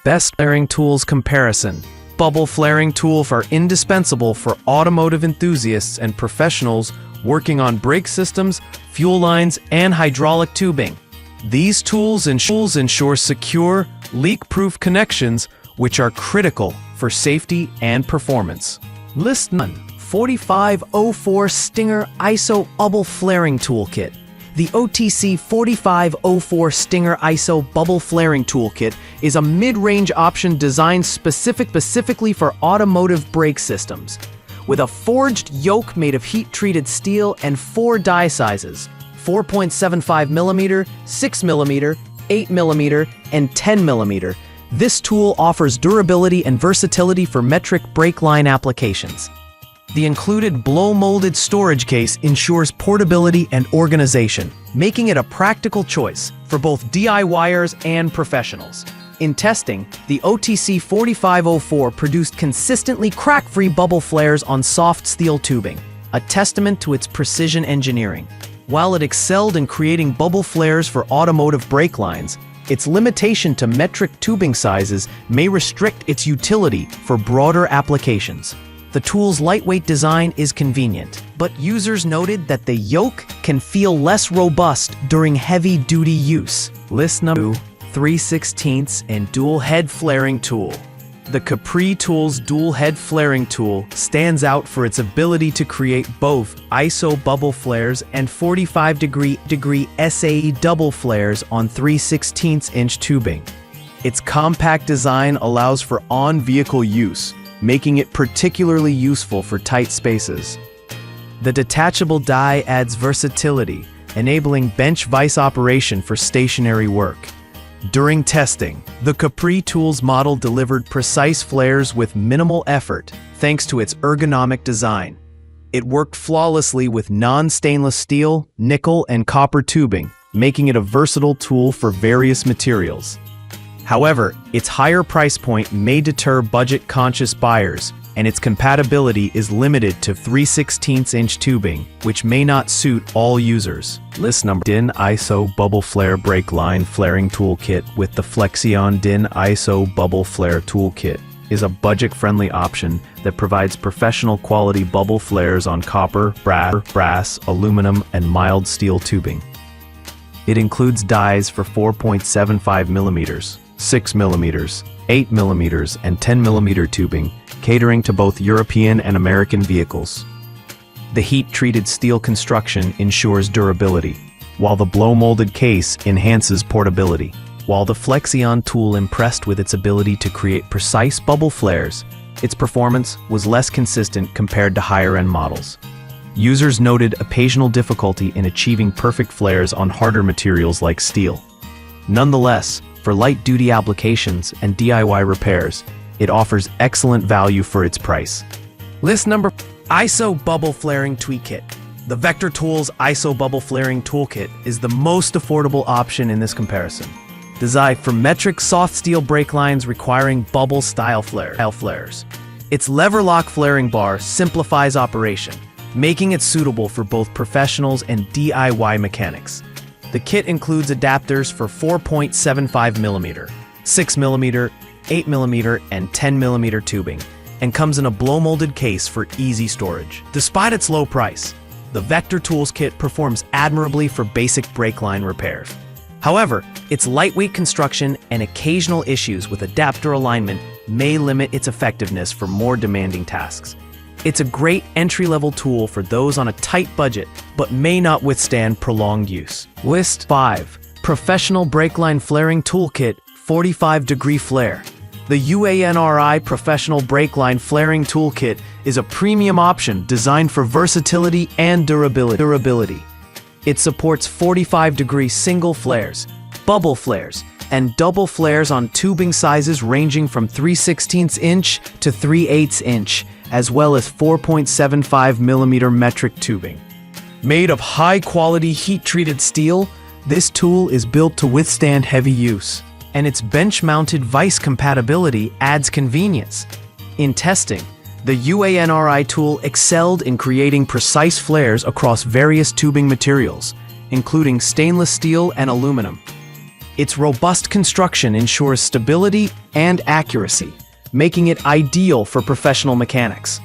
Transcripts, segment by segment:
Best flaring tools comparison. Bubble flaring tools are indispensable for automotive enthusiasts and professionals working on brake systems, fuel lines, and hydraulic tubing. These tools ensure secure, leak-proof connections, which are critical for safety and performance. List 1. 4504 Stinger ISO Bubble Flaring Toolkit. The OTC 4504 Stinger ISO Bubble Flaring Toolkit is a mid-range option designed specifically for automotive brake systems. With a forged yoke made of heat-treated steel and 4 die sizes, 4.75mm, 6mm, 8mm, and 10mm, this tool offers durability and versatility for metric brake line applications. The included blow-molded storage case ensures portability and organization, making it a practical choice for both DIYers and professionals. In testing, the OTC 4504 produced consistently crack-free bubble flares on soft steel tubing, a testament to its precision engineering. While it excelled in creating bubble flares for automotive brake lines, its limitation to metric tubing sizes may restrict its utility for broader applications. The tool's lightweight design is convenient, but users noted that the yoke can feel less robust during heavy-duty use. List number 2. 3/16 and Dual Head Flaring Tool. The Capri Tool's Dual Head Flaring Tool stands out for its ability to create both ISO bubble flares and 45-degree SAE double flares on 3/16" tubing. Its compact design allows for on-vehicle use, making it particularly useful for tight spaces. The detachable die adds versatility, enabling bench vise operation for stationary work. During testing, the Capri Tool's model delivered precise flares with minimal effort, thanks to its ergonomic design. It worked flawlessly with non-stainless steel, nickel, and copper tubing, making it a versatile tool for various materials. However, its higher price point may deter budget-conscious buyers, and its compatibility is limited to 3/16" tubing, which may not suit all users. List number DIN ISO Bubble Flare Brake Line Flaring Toolkit with the Flexion DIN ISO Bubble Flare Toolkit is a budget-friendly option that provides professional-quality bubble flares on copper, brass, aluminum, and mild steel tubing. It includes dies for 4.75mm, 6mm, 8mm, and 10mm tubing, catering to both European and American vehicles. The heat-treated steel construction ensures durability, while the blow-molded case enhances portability. While the Flexion tool impressed with its ability to create precise bubble flares, its performance was less consistent compared to higher-end models. Users noted occasional difficulty in achieving perfect flares on harder materials like steel. Nonetheless, for light-duty applications and DIY repairs, it offers excellent value for its price. List number ISO Bubble Flaring Toolkit. The Vector Tools ISO Bubble Flaring Toolkit is the most affordable option in this comparison. Designed for metric soft steel brake lines requiring bubble-style flares. Its lever-lock flaring bar simplifies operation, making it suitable for both professionals and DIY mechanics. The kit includes adapters for 4.75mm, 6mm, 8mm, and 10mm tubing, and comes in a blow-molded case for easy storage. Despite its low price, the Vector Tools kit performs admirably for basic brake line repairs. However, its lightweight construction and occasional issues with adapter alignment may limit its effectiveness for more demanding tasks. It's a great entry-level tool for those on a tight budget, but may not withstand prolonged use. List 5. Professional Brake Line Flaring Toolkit 45-degree Flare. The UANRI Professional Brake Line Flaring Toolkit is a premium option designed for versatility and durability. It supports 45-degree single flares, bubble flares, and double flares on tubing sizes ranging from 3/16" to 3/8", as well as 4.75mm metric tubing. Made of high-quality heat-treated steel, this tool is built to withstand heavy use, and its bench-mounted vise compatibility adds convenience. In testing, the UANRI tool excelled in creating precise flares across various tubing materials, including stainless steel and aluminum. Its robust construction ensures stability and accuracy, making it ideal for professional mechanics.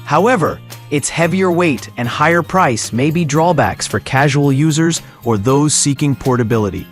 However, its heavier weight and higher price may be drawbacks for casual users or those seeking portability.